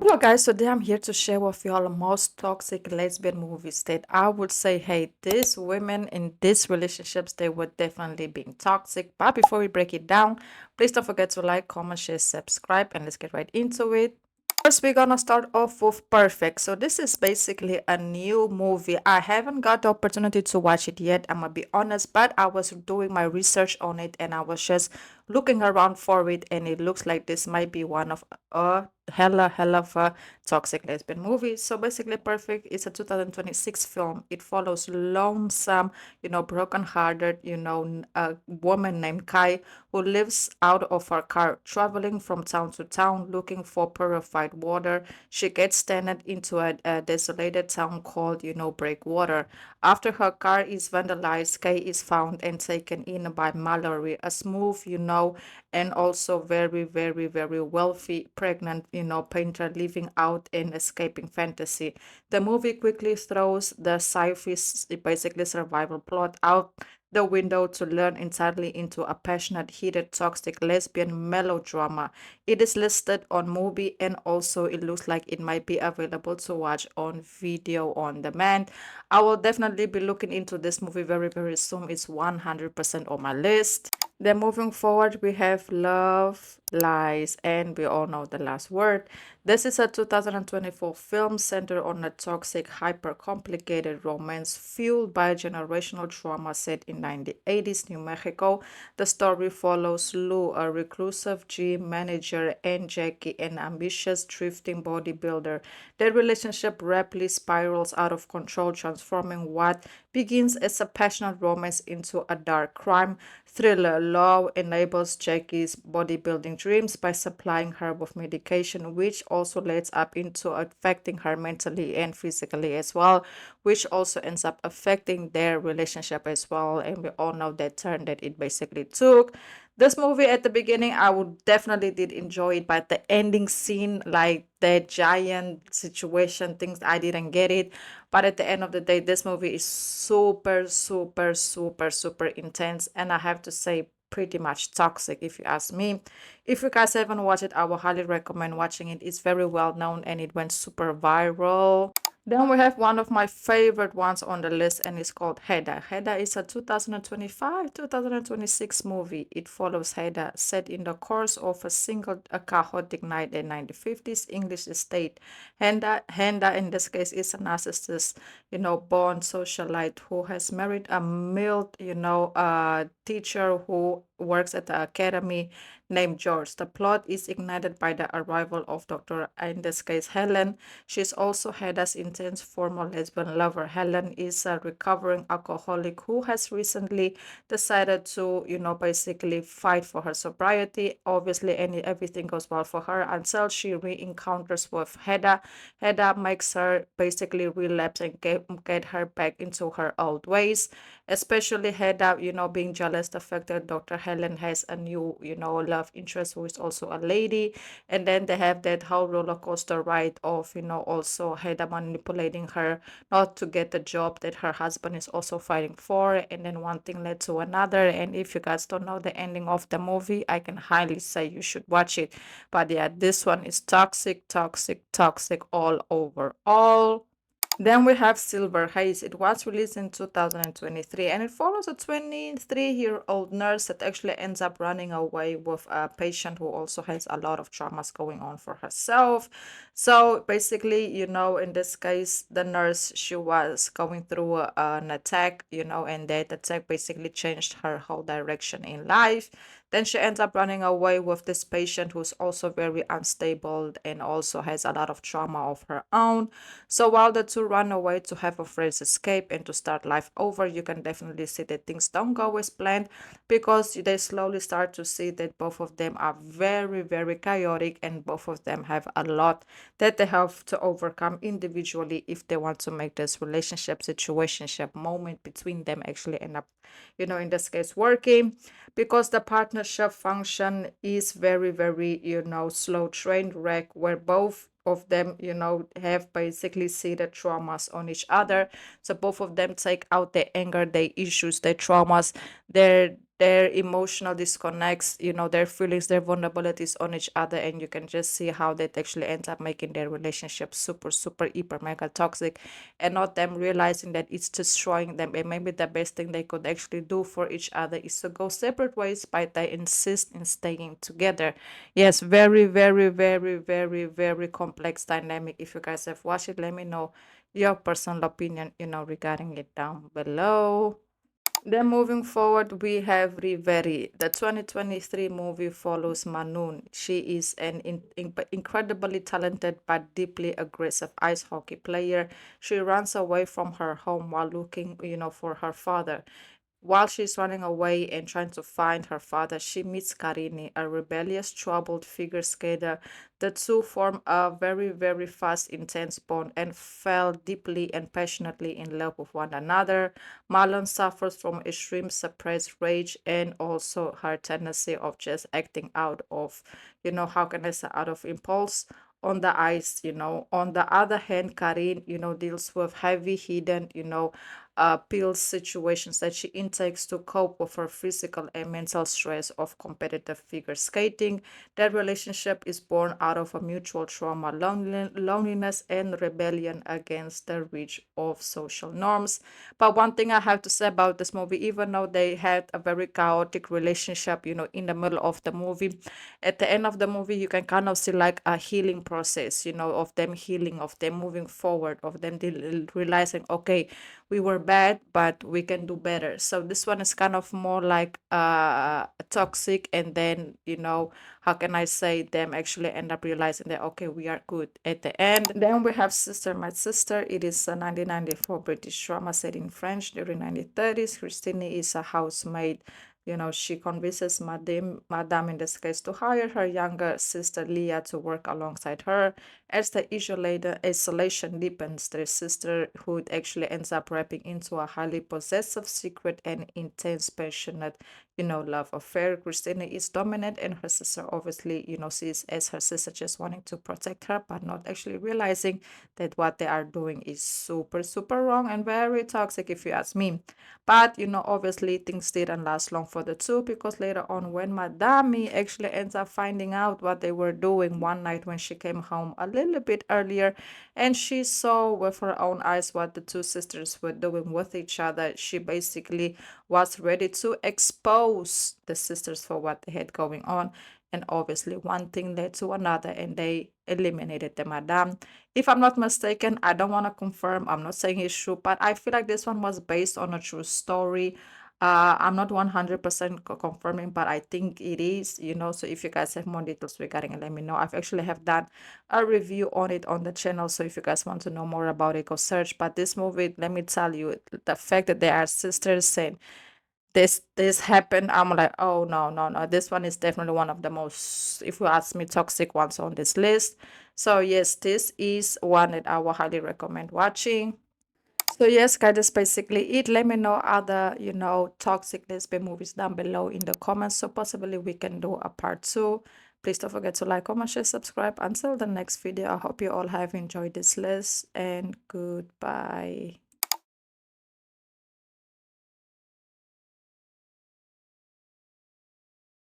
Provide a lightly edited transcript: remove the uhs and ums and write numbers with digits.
Hello guys, today I'm here to share with you all the most toxic lesbian movies that I would say, hey, these women in these relationships, they were definitely being toxic. But before we break it down, please don't forget to like, comment, share, subscribe, and let's get right into it. First, we're gonna start off with Perfect. So this is basically a new movie. I haven't got the opportunity to watch it yet, I'm gonna be honest, but I was doing my research on it and I was just looking around for it, and it looks like this might be one of a hella of a toxic lesbian movie. So basically, Perfect is a 2026 film. It follows lonesome, broken-hearted, a woman named Kai who lives out of her car, traveling from town to town looking for purified water. She gets stranded into a desolated town called, Breakwater. After her car is vandalized, Kay is found and taken in by Mallory, a smooth, and also very wealthy, pregnant, painter living out an escaping fantasy. The movie quickly throws the sci-fi, basically survival plot out the window to learn entirely into a passionate, heated, toxic lesbian melodrama. It is listed on Mubi, and also it looks like it might be available to watch on video on demand. I will definitely be looking into this movie very soon. It's 100% on my list. Then moving forward, we have Love, Lies, and we all know the last word. This is a 2024 film centered on a toxic, hyper-complicated romance fueled by generational trauma set in 1980s New Mexico. The story follows Lou, a reclusive gym manager, and Jackie, an ambitious, drifting bodybuilder. Their relationship rapidly spirals out of control, transforming what begins as a passionate romance into a dark crime thriller. Law enables Jackie's bodybuilding dreams by supplying her with medication, which also leads up into affecting her mentally and physically as well, which also ends up affecting their relationship as well. And we all know that turn that it basically took. This movie at the beginning, I would definitely did enjoy it, but the ending scene, like that giant situation, things I didn't get it. But at the end of the day, this movie is super intense, and I have to say, pretty much toxic if you ask me. If you guys haven't watched it, I will highly recommend watching it. It's very well known and it went super viral. Then we have one of my favorite ones on the list, and it's called Haze. Haze is a 2025-2026 movie. It follows Haze set in the course of a chaotic night in 1950s English estate. Henda in this case is a narcissist, born socialite who has married a male, teacher who works at the academy named George. The plot is ignited by the arrival of Dr. in this case Helen. She's also Heda's intense former lesbian lover. Helen is a recovering alcoholic who has recently decided to, basically fight for her sobriety. Obviously, everything goes well for her until she re-encounters with Heda. Heda makes her basically relapse and get her back into her old ways. Especially Heda, being jealous the fact that Dr. Helen has a new, love interest who is also a lady. And then they have that whole roller coaster ride of, also Heda manipulating her not to get the job that her husband is also fighting for. And then one thing led to another. And if you guys don't know the ending of the movie, I can highly say you should watch it. But yeah, this one is toxic all over. All. Then we have Silver Haze. It was released in 2023, and it follows a 23-year-old nurse that actually ends up running away with a patient who also has a lot of traumas going on for herself. So basically, in this case, the nurse, she was going through an attack, and that attack basically changed her whole direction in life. Then she ends up running away with this patient who's also very unstable and also has a lot of trauma of her own. So while the two run away to have a fresh escape and to start life over, you can definitely see that things don't go as planned, because they slowly start to see that both of them are very chaotic, and both of them have a lot that they have to overcome individually if they want to make this relationship, situationship moment between them actually end up, in this case, working, because the partnership function is very, slow train wreck where both of them, have basically see the traumas on each other. So both of them take out their anger, their issues, their traumas, their their emotional disconnects, their feelings, their vulnerabilities on each other, and you can just see how that actually ends up making their relationship super, super, hyper, mega toxic, and not them realizing that it's destroying them. And maybe the best thing they could actually do for each other is to go separate ways, but they insist in staying together. Yes, very, very, very, very, very complex dynamic. If you guys have watched it, let me know your personal opinion, regarding it down below. Then moving forward, we have Riveri. The 2023 movie follows Manoon. She is an incredibly talented but deeply aggressive ice hockey player. She runs away from her home while looking, for her father. While she's running away and trying to find her father, she meets Karini, a rebellious, troubled figure skater. The two form a very, very fast, intense bond and fell deeply and passionately in love with one another. Marlon suffers from extreme suppressed rage and also her tendency of just acting out of, how can I say, out of impulse on the ice. On the other hand, Karin, deals with heavy hidden, pill situations that she intakes to cope with her physical and mental stress of competitive figure skating. That relationship is born out of a mutual trauma, loneliness, and rebellion against the reach of social norms. But one thing I have to say about this movie, even though they had a very chaotic relationship, in the middle of the movie, at the end of the movie, you can kind of see like a healing process, of them healing, of them moving forward, of them realizing, okay, we were bad, but we can do better. So this one is kind of more like toxic, and then how can I say, them actually end up realizing that okay, we are good at the end. Then we have Sister My Sister. It is a 1994 British drama set in French during 1930s. Christine is a housemaid. She convinces Madame in this case to hire her younger sister Leah to work alongside her. As the isolation deepens, their sisterhood actually ends up wrapping into a highly possessive, secret, and intense, passionate, love affair. Christina is dominant, and her sister obviously, sees as her sister just wanting to protect her, but not actually realizing that what they are doing is super, super wrong and very toxic, if you ask me. But obviously things didn't last long for the two, because later on, when Madame actually ends up finding out what they were doing one night when she came home a little bit earlier, and she saw with her own eyes what the two sisters were doing with each other, she basically was ready to expose the sisters for what they had going on. And obviously, one thing led to another, and they eliminated the Madame. If I'm not mistaken, I don't want to confirm, I'm not saying it's true, but I feel like this one was based on a true story. I'm not 100% confirming, but I think it is, so if you guys have more details regarding it, let me know. I've actually have done a review on it on the channel, so if you guys want to know more about it, go search. But this movie, let me tell you, the fact that they are sisters and this happened, I'm like, oh no, no, no, this one is definitely one of the most, if you ask me, toxic ones on this list. So yes, this is one that I will highly recommend watching. So yes, guys, that's basically it. Let me know other, toxic lesbian movies down below in the comments, so possibly we can do a part two. Please don't forget to like, comment, share, subscribe. Until the next video, I hope you all have enjoyed this list, and goodbye.